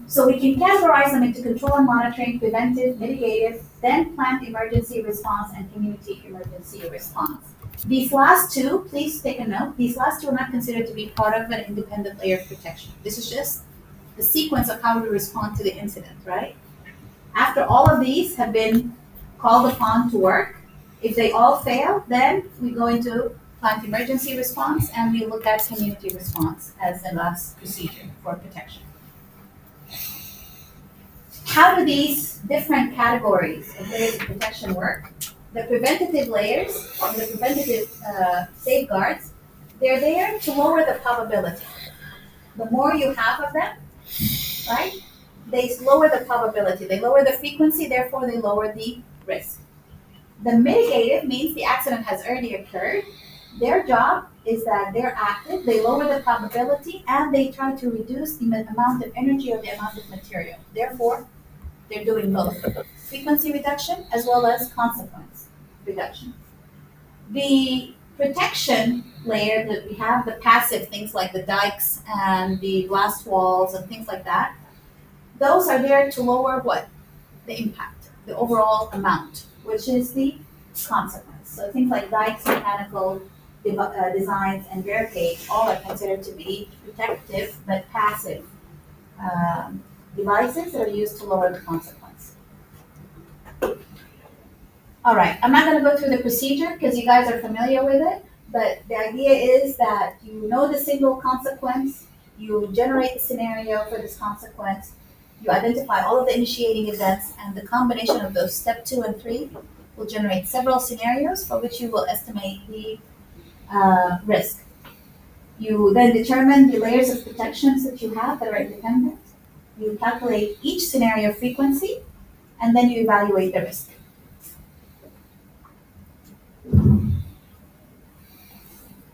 So we can categorize them into control and monitoring, preventive, mitigative, then plant emergency response and community emergency response. These last two, please take a note, these last two are not considered to be part of an independent layer of protection. This is just the sequence of how we respond to the incident, right? After all of these have been called upon to work, if they all fail, then we go into plant emergency response and we look at community response as the last procedure for protection. How do these different categories of layers of protection work? The preventative layers, or the preventative safeguards, They're there to lower the probability. The more you have of them, right? They lower the probability. They lower the frequency, therefore they lower the risk. The mitigative means the accident has already occurred. Their job is that they're active, they lower the probability, and they try to reduce the amount of energy or the amount of material. Therefore, they're doing both frequency reduction as well as consequence reduction. The protection layer that we have, the passive things like the dikes and the blast walls and things like that, those are there to lower what? The impact, the overall amount, which is the consequence. So things like dikes, mechanical designs, and barricades all are considered to be protective but passive devices that are used to lower the consequence. All right, I'm not going to go through the procedure because you guys are familiar with it, but the idea is that you know the single consequence, you generate the scenario for this consequence, you identify all of the initiating events, and the combination of those step 2 and 3 will generate several scenarios for which you will estimate the risk. You then determine the layers of protections that you have that are independent. You calculate each scenario frequency, and then you evaluate the risk.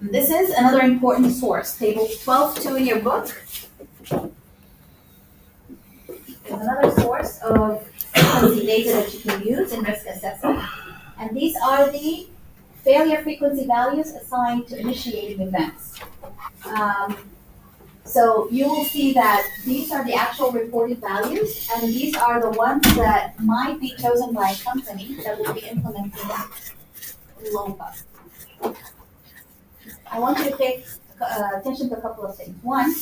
This is another important source. Table 12.2 in your book is another source of frequency data that you can use in risk assessment. And these are the failure frequency values assigned to initiating events. So you will see that these are the actual reported values, and these are the ones that might be chosen by a company that will be implementing LOPA. I want you to pay attention to a couple of things. One,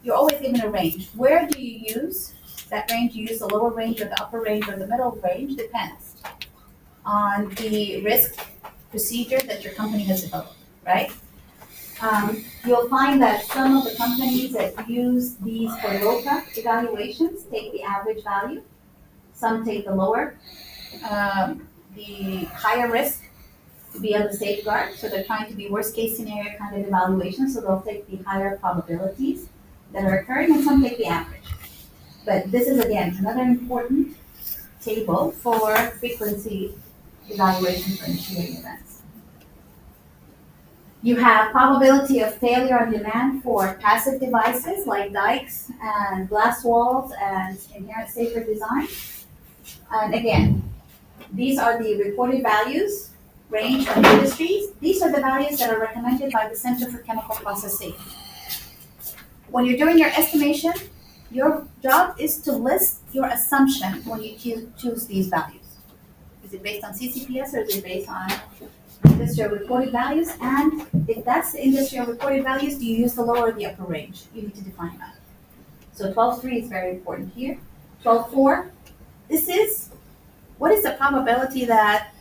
you're always given a range. Where do you use that range? You use the lower range or the upper range or the middle range, depends on the risk procedure that your company has developed, right? You'll find that some of the companies that use these for LOPA evaluations take the average value. Some take the lower, the higher risk to be able to safeguard. So they're trying to be worst case scenario kind of evaluation. So they'll take the higher probabilities that are occurring, and some take the average. But this is, again, another important table for frequency evaluation for initiating events. You have probability of failure on demand for passive devices like dikes and blast walls and inherent safer design. And again, these are the reported values, range from industries. These are the values that are recommended by the Center for Chemical Process Safety. When you're doing your estimation, your job is to list your assumption when you choose these values. Is it based on CCPS or is it based on industrial reported values? And if that's the industrial reported values, do you use the lower or the upper range? You need to define that. So 12.3 is very important here. 12.4, this is, what is the probability that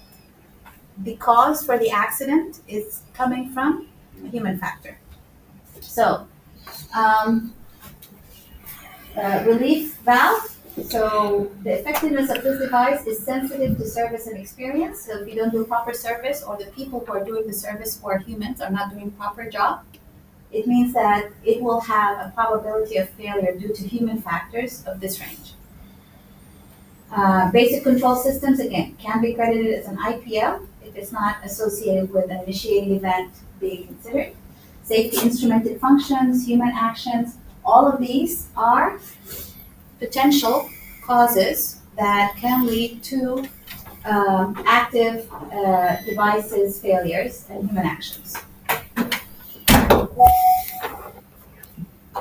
the cause for the accident is coming from a human factor? So, relief valve. So the effectiveness of this device is sensitive to service and experience. So if you don't do proper service, or the people who are doing the service for humans are not doing proper job, it means that it will have a probability of failure due to human factors of this range. Basic control systems, again, can be credited as an IPL if it's not associated with an initiating event being considered. Safety instrumented functions, human actions, all of these are potential causes that can lead to active devices failures and human actions.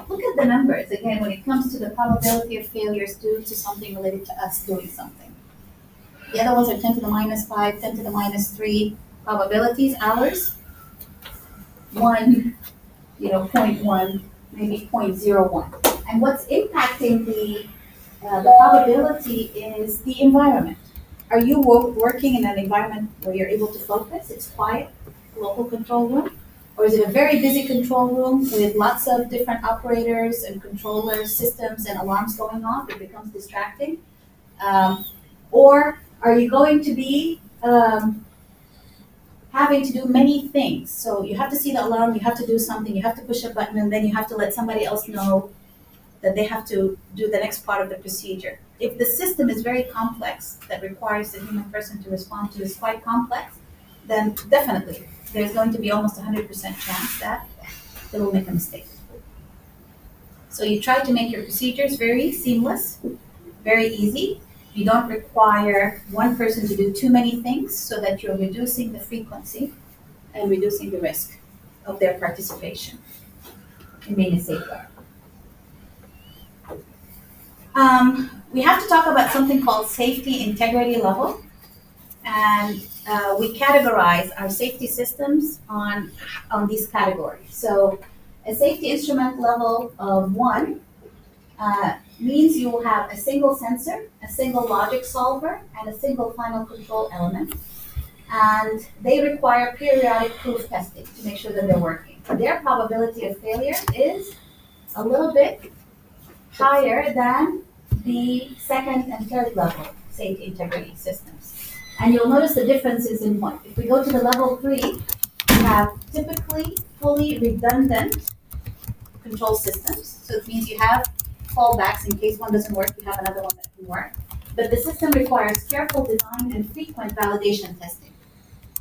Look at the numbers again when it comes to the probability of failures due to something related to us doing something. The other ones are 10 to the minus 5, 10 to the minus 3 probabilities. Ours, 1, 0.1, maybe 0.01. And what's impacting the probability is the environment. Are you working in an environment where you're able to focus? It's quiet, local control room? Or is it a very busy control room with lots of different operators and controllers, systems, and alarms going off? It becomes distracting. Or are you going to be having to do many things. So you have to see the alarm, you have to do something, you have to push a button, and then you have to let somebody else know that they have to do the next part of the procedure. If the system is very complex, that requires the human person to respond to is quite complex, then definitely there's going to be almost 100% chance that they will make a mistake. So you try to make your procedures very seamless, very easy. You don't require one person to do too many things so that you're reducing the frequency and reducing the risk of their participation in being a safeguard. We have to talk about something called safety integrity level, and we categorize our safety systems on these categories. So a safety instrument level of 1 means you will have a single sensor, a single logic solver, and a single final control element. And they require periodic proof testing to make sure that they're working. Their probability of failure is a little bit higher than the second and third level safety integrity systems. And you'll notice the differences in one. If we go to the level 3, we have typically fully redundant control systems. So it means you have fallbacks in case one doesn't work, you have another one that can work. But the system requires careful design and frequent validation testing.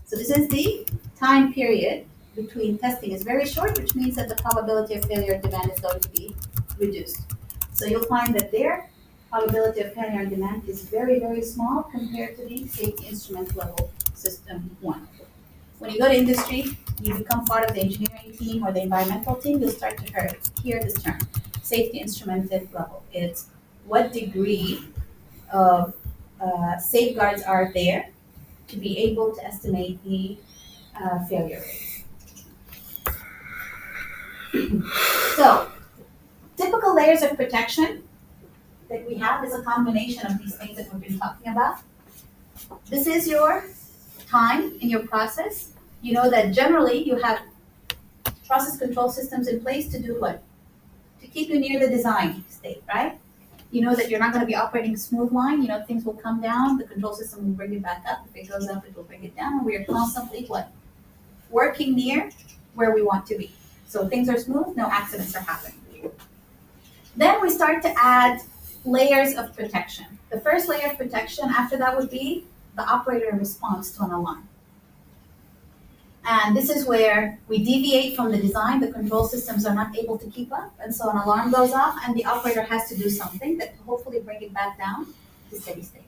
So this is the time period between testing is very short, which means that the probability of failure at demand is going to be reduced. So you'll find that their probability of failure on demand is very, very small compared to the safety instrument level system 1. When you go to industry, you become part of the engineering team or the environmental team, you'll start to hear this term, safety instrumented level. It's what degree of safeguards are there to be able to estimate the failure rate. So, typical layers of protection that we have is a combination of these things that we've been talking about. This is your time in your process. You know that generally you have process control systems in place to do what? To keep you near the design state, right? You know that you're not going to be operating a smooth line. You know things will come down. The control system will bring it back up. If it goes up, it will bring it down. And we are constantly what? Working near where we want to be. So things are smooth, no accidents are happening. Then we start to add layers of protection. The first layer of protection after that would be the operator in response to an alarm. And this is where we deviate from the design. The control systems are not able to keep up. And so an alarm goes off and the operator has to do something that will hopefully bring it back down to steady state.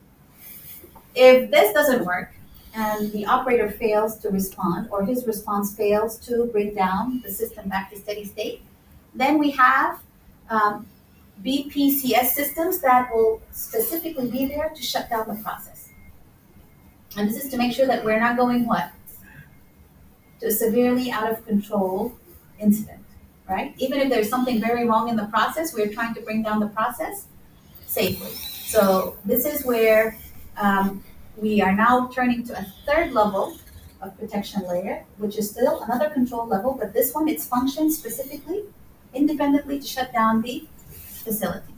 If this doesn't work and the operator fails to respond or his response fails to bring down the system back to steady state, then we have BPCS systems that will specifically be there to shut down the process. And this is to make sure that we're not going what? To a severely out of control incident, right? Even if there's something very wrong in the process, we're trying to bring down the process safely. So this is where we are now turning to a third level of protection layer, which is still another control level, but this one, it's functions specifically, independently to shut down the facility.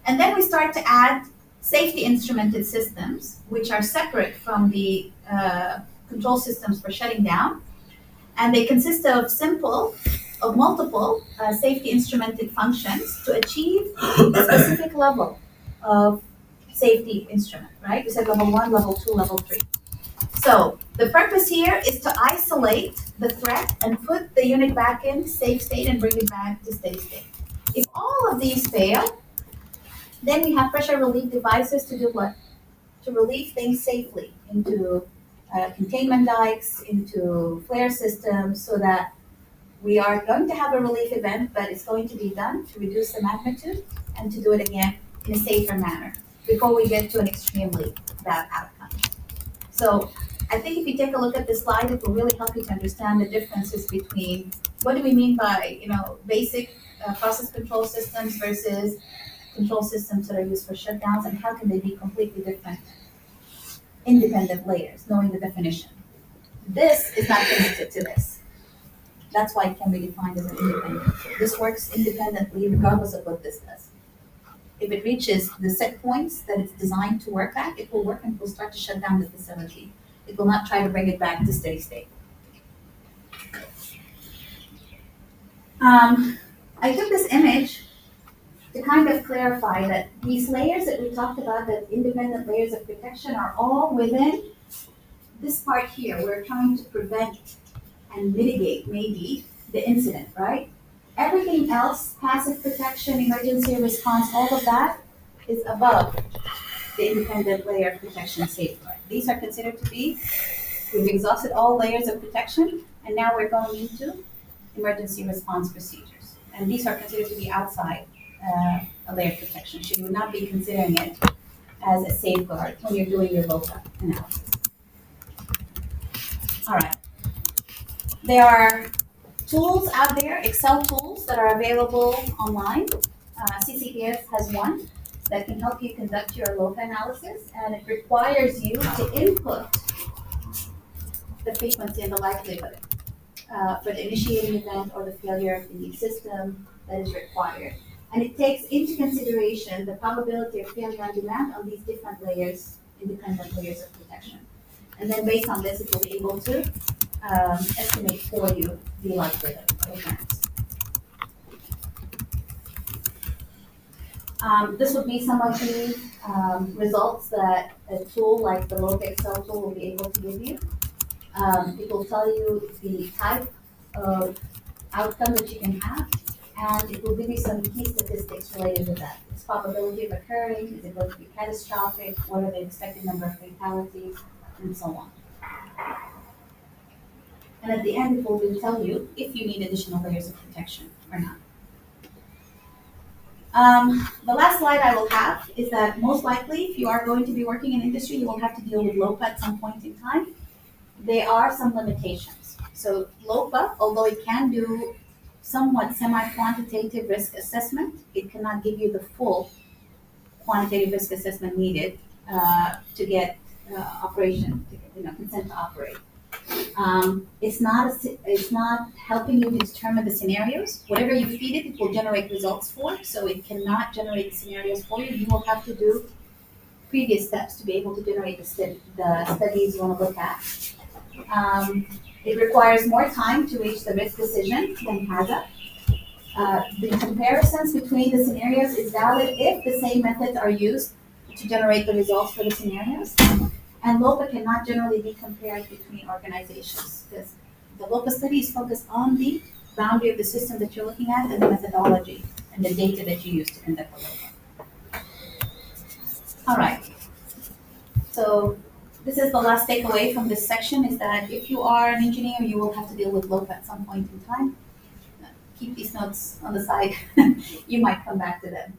And then we start to add safety instrumented systems, which are separate from the control systems for shutting down. And they consist of multiple safety instrumented functions to achieve a specific level of safety instrument, right? We said level 1, level 2, level 3. So the purpose here is to isolate the threat and put the unit back in safe state and bring it back to steady state. If all of these fail, then we have pressure relief devices to do what? To relieve things safely into containment dikes, into flare systems, so that we are going to have a relief event, but it's going to be done to reduce the magnitude and to do it again in a safer manner before we get to an extremely bad outcome. So I think if you take a look at this slide, it will really help you to understand the differences between what do we mean by basic process control systems versus control systems that are used for shutdowns, and how can they be completely different independent layers, knowing the definition. This is not connected to this. That's why it can be defined as an independent. This works independently regardless of what this does. If it reaches the set points that it's designed to work at, it will work and it will start to shut down the facility. It will not try to bring it back to steady state. I took this image to kind of clarify that these layers that we talked about, the independent layers of protection, are all within this part here. We're trying to prevent and mitigate maybe the incident, right? Everything else, passive protection, emergency response, all of that is above the independent layer of protection safeguard. These are considered to be, we've exhausted all layers of protection, and now we're going into emergency response procedures. And these are considered to be outside a layer of protection. So you would not be considering it as a safeguard when you're doing your LOPA analysis. All right. There are tools out there, Excel tools that are available online. CCPS has one that can help you conduct your LOPA analysis, and it requires you to input the frequency and the likelihood for the initiating event or the failure of the system that is required. And it takes into consideration the probability of failure on demand on these different layers, independent layers of protection. And then based on this, it will be able to estimate for you the likelihood of events. This would be some of the results that a tool like the LOPA Excel tool will be able to give you. It will tell you the type of outcome that you can have, and it will give you some key statistics related to that. Its probability of occurring, is it going to be catastrophic, what are the expected number of fatalities, and so on. And at the end, it will tell you if you need additional layers of protection or not. The last slide I will have is that most likely, if you are going to be working in industry, you will have to deal with LOPA at some point in time. There are some limitations. So LOPA, although it can do somewhat semi-quantitative risk assessment, it cannot give you the full quantitative risk assessment needed to get operation, consent to operate. It's not helping you to determine the scenarios. Whatever you feed it, it will generate results for. So it cannot generate the scenarios for you. You will have to do previous steps to be able to generate the studies you want to look at. It requires more time to reach the risk decision than HIRA. The comparisons between the scenarios is valid if the same methods are used to generate the results for the scenarios. And LOPA cannot generally be compared between organizations because the LOPA study is focused on the boundary of the system that you're looking at and the methodology and the data that you use to conduct the LOPA. All right. So this is the last takeaway from this section is that if you are an engineer, you will have to deal with LOPA at some point in time. Keep these notes on the side. You might come back to them.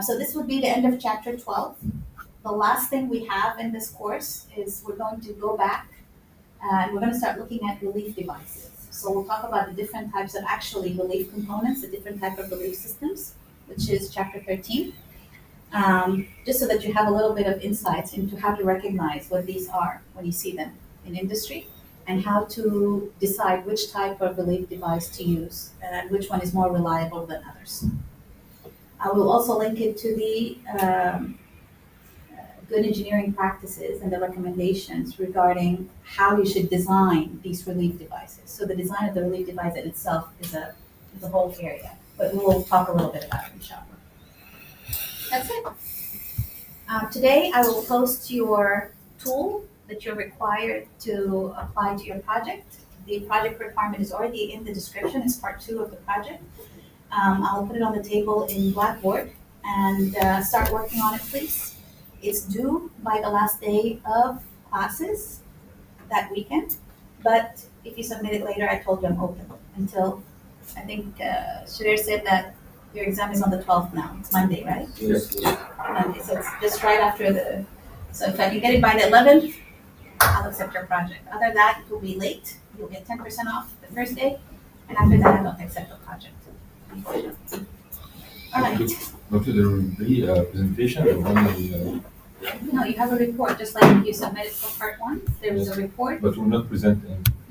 So this would be the end of chapter 12. The last thing we have in this course is we're going to go back and we're going to start looking at relief devices. So we'll talk about the different types of actually relief components, the different type of relief systems, which is chapter 13. Just so that you have a little bit of insights into how to recognize what these are when you see them in industry and how to decide which type of relief device to use and which one is more reliable than others. I will also link it to the good engineering practices and the recommendations regarding how you should design these relief devices. So the design of the relief device in itself is a whole area, but we'll talk a little bit about it, inshallah. That's it. Today I will post your tool that you're required to apply to your project. The project requirement is already in the description. It's part 2 of the project. I'll put it on the table in Blackboard and start working on it, please. It's due by the last day of classes that weekend, but if you submit it later, I told you I'm open until, I think Shadir said that your exam is on the 12th now. It's Monday, right? Yes. Monday, so it's just right after so if I can get it by the 11th, I'll accept your project. Other than that, it will be late. You'll get 10% off the first day, and after that, I don't accept the project. All right. Doctor, there will be a presentation or only... No, you have a report, just like you submitted for part 1. There was a report. But we're not presenting.